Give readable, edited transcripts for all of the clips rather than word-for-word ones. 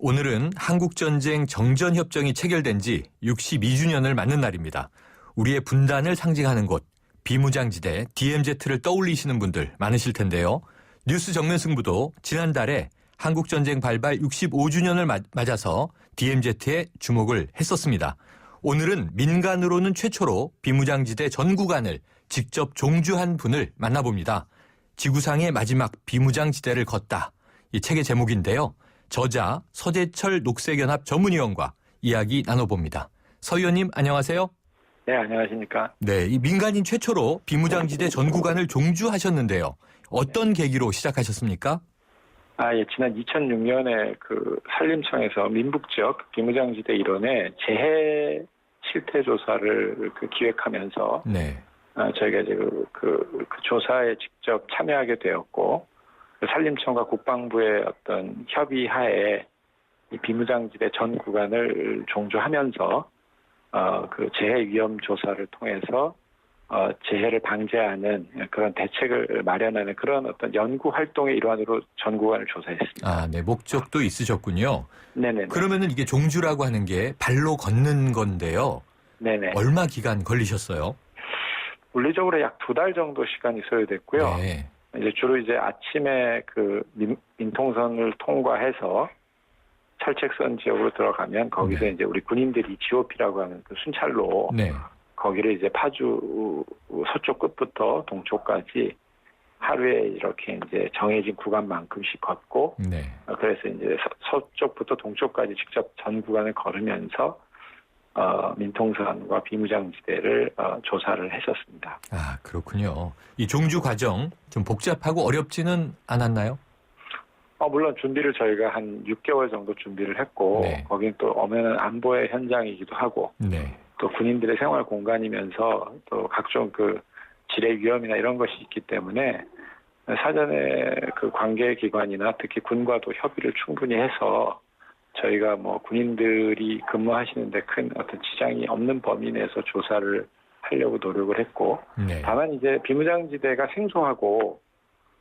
오늘은 한국전쟁 정전협정이 체결된 지 62주년을 맞는 날입니다. 우리의 분단을 상징하는 곳, 비무장지대 DMZ를 떠올리시는 분들 많으실 텐데요. 뉴스 정면 승부도 지난달에 한국전쟁 발발 65주년을 맞아서 DMZ에 주목을 했었습니다. 오늘은 민간으로는 최초로 비무장지대 전 구간을 직접 종주한 분을 만나봅니다. 지구상의 마지막 비무장지대를 걷다. 이 책의 제목인데요. 저자 서재철 녹색연합 전문위원과 이야기 나눠봅니다. 서 의원님 안녕하세요. 네, 안녕하십니까. 네, 이 민간인 최초로 비무장지대 전 구간을 종주하셨는데요. 어떤 계기로 시작하셨습니까? 예, 지난 2006년에 그 산림청에서 민북 지역 비무장지대 일원의 재해 실태 조사를 기획하면서 네. 저희가 이제 그 조사에 직접 참여하게 되었고, 산림청과 국방부의 어떤 협의하에 이 비무장지대 전 구간을 종주하면서 그 재해 위험 조사를 통해서 재해를 방지하는 그런 대책을 마련하는 그런 어떤 연구 활동의 일환으로 전 구간을 조사했습니다. 네, 목적도 있으셨군요. 네네. 그러면은 이게 종주라고 하는 게 발로 걷는 건데요. 네네. 얼마 기간 걸리셨어요? 물리적으로 약 2달 정도 시간이 소요됐고요. 네. 이제 주로 이제 아침에 그 민통선을 통과해서 철책선 지역으로 들어가면 거기서 네. 이제 우리 군인들이 GOP라고 하는 그 순찰로 네. 거기를 이제 파주 서쪽 끝부터 동쪽까지 하루에 이렇게 이제 정해진 구간만큼씩 걷고, 네. 그래서 이제 서쪽부터 동쪽까지 직접 전 구간을 걸으면서 민통선과 비무장지대를 조사를 했었습니다. 그렇군요. 이 종주 과정 좀 복잡하고 어렵지는 않았나요? 물론 준비를 저희가 한 6개월 정도 준비를 했고, 네. 거긴 또 엄연한 안보의 현장이기도 하고, 네. 또 군인들의 생활 공간이면서 또 각종 그 지뢰 위험이나 이런 것이 있기 때문에 사전에 그 관계기관이나 특히 군과도 협의를 충분히 해서 저희가 뭐 군인들이 근무하시는데 큰 어떤 지장이 없는 범위 내에서 조사를 하려고 노력을 했고, 네. 다만 이제 비무장지대가 생소하고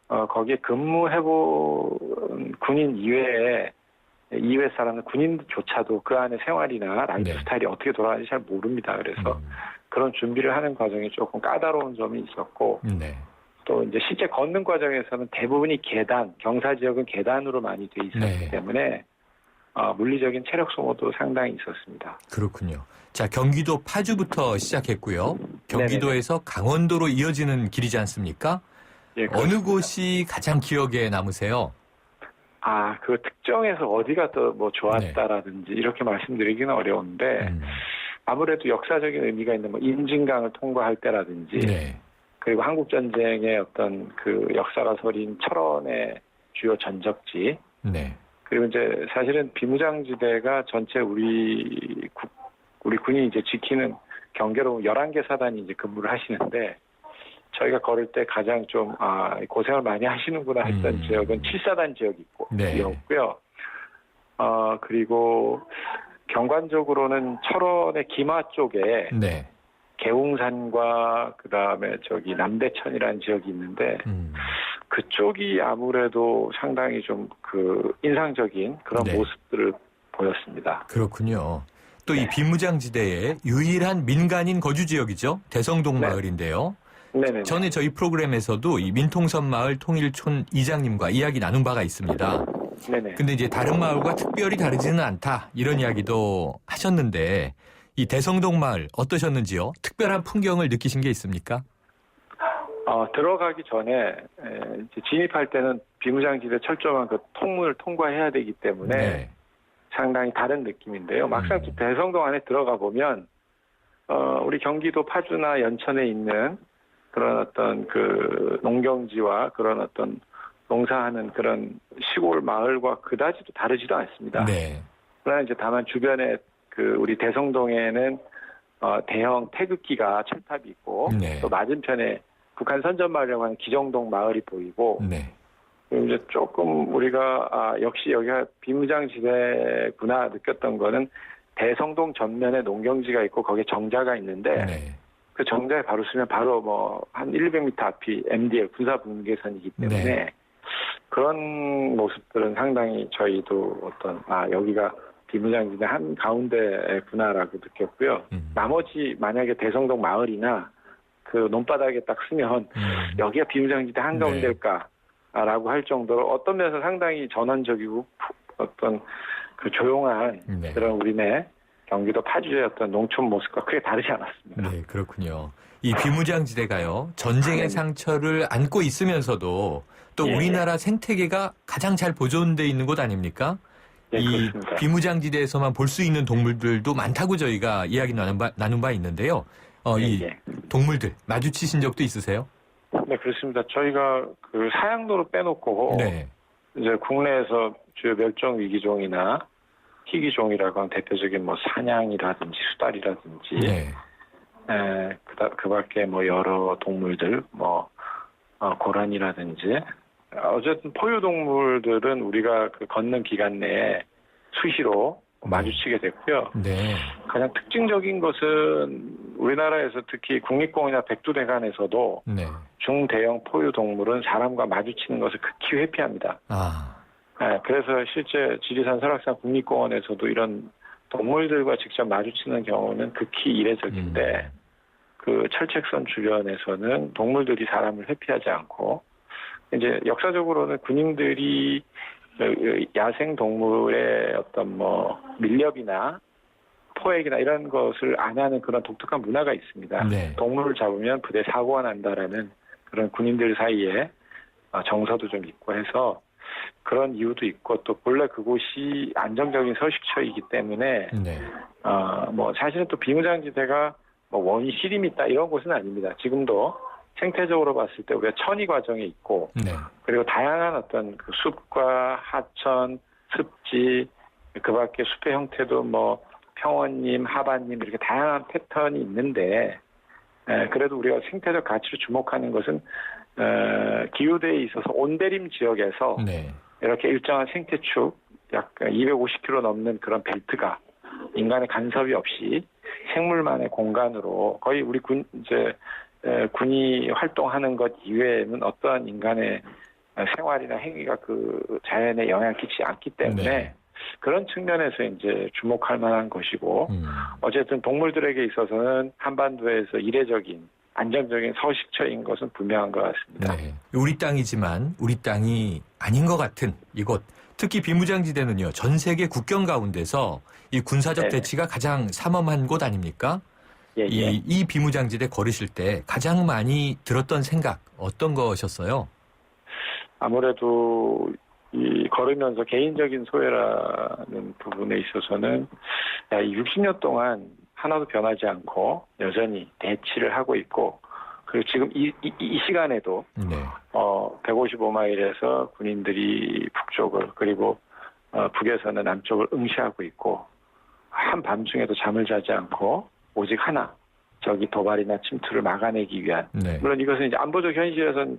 거기에 근무해본 군인 이외에 이외 사람은 군인조차도 그 안에 생활이나 라이프 네. 스타일이 어떻게 돌아가는지 잘 모릅니다. 그래서 그런 준비를 하는 과정이 조금 까다로운 점이 있었고, 네. 또 이제 실제 걷는 과정에서는 대부분이 계단, 경사 지역은 계단으로 많이 돼 있었기 네. 때문에 물리적인 체력 소모도 상당히 있었습니다. 그렇군요. 자, 경기도 파주부터 시작했고요. 경기도에서 강원도로 이어지는 길이지 않습니까? 예, 어느 그렇습니다. 곳이 가장 기억에 남으세요? 그 특정해서 어디가 더 뭐 좋았다라든지 이렇게 말씀드리기는 어려운데, 아무래도 역사적인 의미가 있는 뭐 임진강을 통과할 때라든지, 네. 그리고 한국전쟁의 어떤 그 역사가 서린 철원의 주요 전적지, 네. 그리고 이제 사실은 비무장지대가 전체 우리 군이 이제 지키는 경계로 11개 사단이 이제 근무를 하시는데, 저희가 걸을 때 가장 좀 고생을 많이 하시는구나 했던 지역은 7사단 지역이었고요. 그리고 경관적으로는 철원의 김하 쪽에 네. 계웅산과 그다음에 저기 남대천이라는 지역이 있는데, 그쪽이 아무래도 상당히 좀 그 인상적인 그런 네. 모습들을 보였습니다. 그렇군요. 또 이 비무장지대의 유일한 민간인 거주 지역이죠. 대성동 네. 마을인데요. 네네. 전에 저희 프로그램에서도 이 민통선 마을 통일촌 이장님과 이야기 나눈 바가 있습니다. 네네. 근데 이제 다른 마을과 특별히 다르지는 않다 이런 이야기도 하셨는데 이 대성동 마을 어떠셨는지요? 특별한 풍경을 느끼신 게 있습니까? 들어가기 전에 이제 진입할 때는 비무장지대 철조망 그 통문을 통과해야 되기 때문에 네. 상당히 다른 느낌인데요. 막상 대성동 안에 들어가 보면 우리 경기도 파주나 연천에 있는 그런 어떤 그 농경지와 그런 어떤 농사하는 그런 시골 마을과 그다지도 다르지도 않습니다. 네. 그러나 이제 다만 주변에 그 우리 대성동에는 대형 태극기가 철탑이 있고, 네. 또 맞은편에 북한 선전마을이라고 하는 기정동 마을이 보이고, 네. 그리고 이제 조금 우리가 역시 여기가 비무장지대구나 느꼈던 거는 대성동 전면에 농경지가 있고 거기에 정자가 있는데, 네. 그 정자에 바로 쓰면 바로 뭐 한 1, 200m 앞이 MDL 군사분계선이기 때문에 네. 그런 모습들은 상당히 저희도 여기가 비무장지대 한 가운데구나라고 느꼈고요. 나머지 만약에 대성동 마을이나 그 논바닥에 딱 쓰면 여기가 비무장지대 한 가운데일까라고 할 정도로 어떤 면에서 상당히 전원적이고 어떤 그 조용한 네. 그런 우리네 경기도 파주의 어떤 농촌 모습과 크게 다르지 않았습니다. 네, 그렇군요. 이 비무장지대가요, 전쟁의 상처를 안고 있으면서도 또 예, 우리나라 생태계가 가장 잘 보존되어 있는 곳 아닙니까? 예, 이 그렇습니다. 비무장지대에서만 볼 수 있는 동물들도 많다고 저희가 이야기 나눈 바 있는데요. 이 예. 동물들 마주치신 적도 있으세요? 네, 그렇습니다. 저희가 그 사양도로 빼놓고 네. 이제 국내에서 주요 멸종 위기종이나 희귀종이라고 하는 대표적인 뭐 사냥이라든지 수달이라든지 네. 그 밖에 뭐 여러 동물들 고란이라든지 어쨌든 포유동물들은 우리가 그 걷는 기간 내에 수시로 마주치게 됐고요. 네. 가장 특징적인 것은 우리나라에서 특히 국립공원이나 백두대간에서도 네. 중대형 포유동물은 사람과 마주치는 것을 극히 회피합니다. 그래서 실제 지리산 설악산 국립공원에서도 이런 동물들과 직접 마주치는 경우는 극히 이례적인데 그 철책선 주변에서는 동물들이 사람을 회피하지 않고 이제 역사적으로는 군인들이 야생 동물의 어떤 밀렵이나 포획이나 이런 것을 안 하는 그런 독특한 문화가 있습니다. 네. 동물을 잡으면 부대 사고가 난다라는 그런 군인들 사이에 정서도 좀 있고 해서 그런 이유도 있고 또 본래 그곳이 안정적인 서식처이기 때문에 네. 사실은 또 비무장지대가 원시림이 있다 이런 곳은 아닙니다. 지금도 생태적으로 봤을 때 우리가 천이 과정에 있고 네. 그리고 다양한 어떤 그 숲과 하천, 습지 그 밖에 숲의 형태도 평원림, 하반림 이렇게 다양한 패턴이 있는데 그래도 우리가 생태적 가치를 주목하는 것은 기후대에 있어서 온대림 지역에서 네. 이렇게 일정한 생태축 약 250km 넘는 그런 벨트가 인간의 간섭이 없이 생물만의 공간으로 거의 우리 군이 활동하는 것 이외에는 어떠한 인간의 생활이나 행위가 그 자연에 영향을 끼치지 않기 때문에 네. 그런 측면에서 이제 주목할 만한 것이고 어쨌든 동물들에게 있어서는 한반도에서 이례적인 안정적인 서식처인 것은 분명한 것 같습니다. 네. 우리 땅이지만 우리 땅이 아닌 것 같은 이곳. 특히 비무장지대는요. 전 세계 국경 가운데서 이 군사적 네네. 대치가 가장 삼엄한 곳 아닙니까? 예, 예. 이 비무장지대 걸으실 때 가장 많이 들었던 생각 어떤 거셨어요? 아무래도 이 걸으면서 개인적인 소외라는 부분에 있어서는 60년 동안 하나도 변하지 않고 여전히 대치를 하고 있고 그리고 지금 이 시간에도 네. 155마일에서 군인들이 북쪽을 그리고 북에서는 남쪽을 응시하고 있고 한밤중에도 잠을 자지 않고 오직 하나 적이 도발이나 침투를 막아내기 위한 네. 물론 이것은 이제 안보적 현실에서는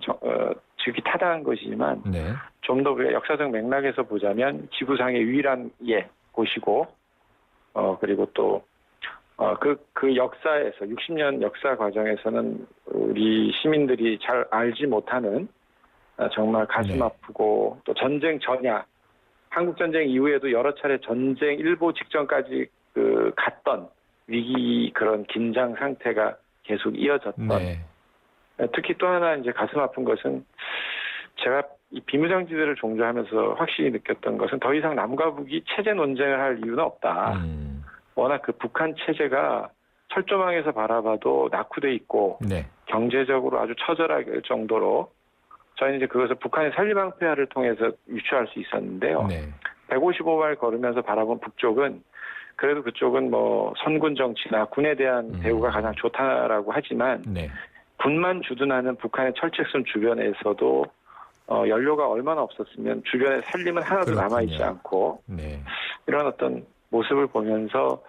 즉이 타당한 것이지만 네. 좀 더 우리가 역사적 맥락에서 보자면 지구상의 유일한 곳이고 그리고 또 그 역사에서 60년 역사 과정에서는 우리 시민들이 잘 알지 못하는 정말 가슴 네. 아프고 또 전쟁 전야 한국 전쟁 이후에도 여러 차례 전쟁 일보 직전까지 갔던 위기 그런 긴장 상태가 계속 이어졌던 네. 특히 또 하나 이제 가슴 아픈 것은 제가 이 비무장지대를 종주하면서 확실히 느꼈던 것은 더 이상 남과 북이 체제 논쟁을 할 이유는 없다. 워낙 그 북한 체제가 철조망에서 바라봐도 낙후돼 있고 네. 경제적으로 아주 처절할 정도로 저희는 이제 그것을 북한의 산리방패화를 통해서 유추할 수 있었는데요. 네. 155마일 걸으면서 바라본 북쪽은 그래도 그쪽은 선군 정치나 군에 대한 대우가 가장 좋다라고 하지만 네. 군만 주둔하는 북한의 철책선 주변에서도 연료가 얼마나 없었으면 주변에 살림은 하나도 그렇군요. 남아있지 않고 네. 이런 어떤 모습을 보면서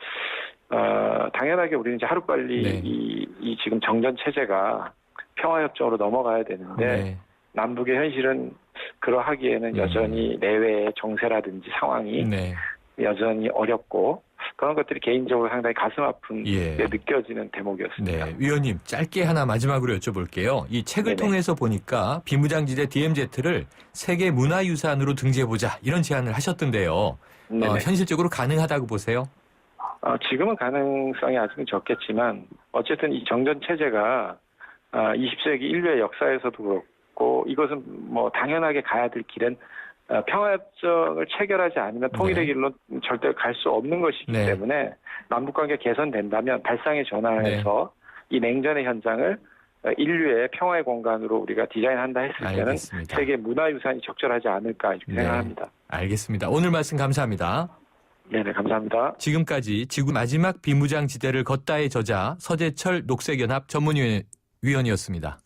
당연하게 우리는 이제 하루빨리 네. 이 지금 정전 체제가 평화협정으로 넘어가야 되는데 네. 남북의 현실은 그러하기에는 여전히 내외의 정세라든지 상황이 네. 여전히 어렵고 그런 것들이 개인적으로 상당히 가슴 아픈 예. 게 느껴지는 대목이었습니다. 네, 위원님 짧게 하나 마지막으로 여쭤볼게요. 이 책을 네네. 통해서 보니까 비무장지대 DMZ를 세계 문화유산으로 등재해보자 이런 제안을 하셨던데요. 네네. 현실적으로 가능하다고 보세요? 지금은 가능성이 아직은 적겠지만 어쨌든 이 정전 체제가 20세기 인류의 역사에서도 그렇고 이것은 뭐 당연하게 가야 될 길은 평화협정을 체결하지 않으면 통일의 네. 길로 절대 갈 수 없는 것이기 네. 때문에 남북관계 개선된다면 발상의 전환해서 이 냉전의 현장을 인류의 평화의 공간으로 우리가 디자인한다 했을 때는 알겠습니다. 세계 문화유산이 적절하지 않을까 이렇게 네. 생각합니다. 알겠습니다. 오늘 말씀 감사합니다. 네네, 감사합니다. 지금까지 지구 마지막 비무장지대를 걷다의 저자 서재철 녹색연합 전문위원이었습니다.